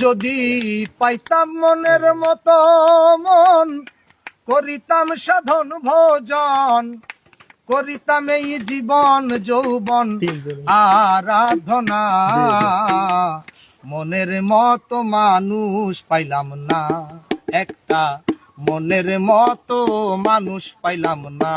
যদি পাইতাম মনের মতো মন, করিতাম সাধন ভোজন, করিতাম এই জীবন যৌবন আরাধনা। মনের মতো মানুষ পাইলাম না, একটা মনের মতো মানুষ পাইলাম না।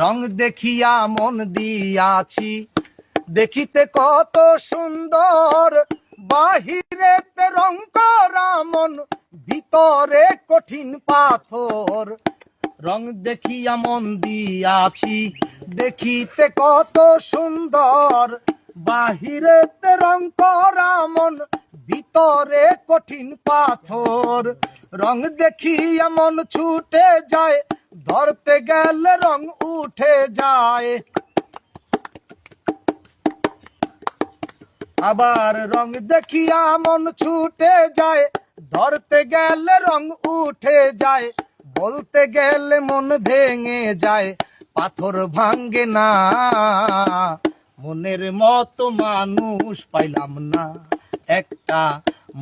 রং দেখিয়া মন দিয়াছি, দেখিতে কত সুন্দর, বাহিরেতে রং করা মন, ভিতরে কঠিন পাথর। রং দেখিয়া মন দিয়াছি, দেখিতে কত সুন্দর, বাহিরেতে রং করা মন, ভিতরে কঠিন পাথর। রং দেখিয়া মন ছুটে যায়, ধরতে গেলে রং উঠে যায়। আবার রং দেখিয়া মন ছুটে যায়, ধরতে গেলে রং উঠে যায়। বলতে গেলে মন ভেঙে যায়, পাথর ভাঙ্গে না। মনের মতো মানুষ পাইলাম না, একটা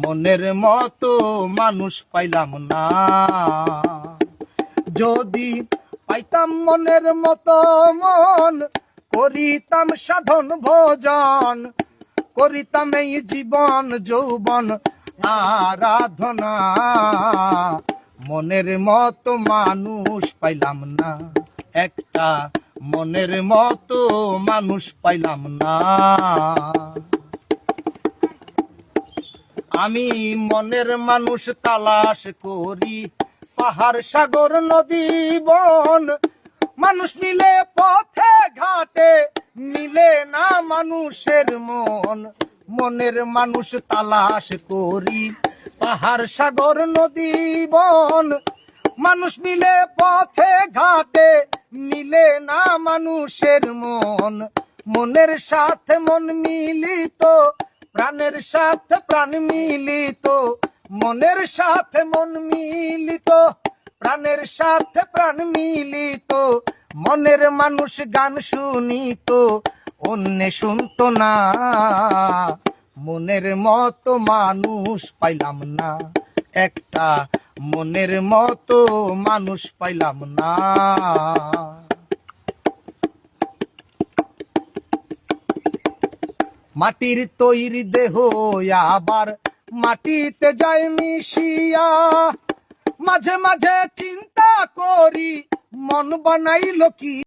মনের মতো মানুষ পাইলাম না। যদি পাইতাম মনের মতো মন, করিতাম সাধন ভোজন, করিতাম এই জীবন যৌবন আরাধনা। মনের মতো মানুষ পাইলাম না, একটা মনের মতো মানুষ পাইলাম না। আমি মনের মানুষ তালাশ করি, পাহাড় সাগর নদী বন। মানুষ মিলে পথে ঘাটে, মিলে না মানুষের মন। মনের মানুষ তালাশ করি, পাহাড় সাগর নদী বন। মানুষ মিলে পথে ঘাটে, মিলে না মানুষের মন। মনের সাথে মন মিলিত, প্রাণের সাথে প্রাণ মিলিত। মনের সাথে মন মিলিত, প্রাণের সাথে প্রাণ মিলিত। মনের মানুষ গান শুনিত, অন্য শুনত না। মনের মতো মানুষ পাইলাম না, একটা মনের মতো মানুষ পাইলাম না। মাটির তৈরি দেহ আবার মাটিতে যায় মিশিয়া। মাঝে মাঝে চিন্তা করি, মন বানাইল কি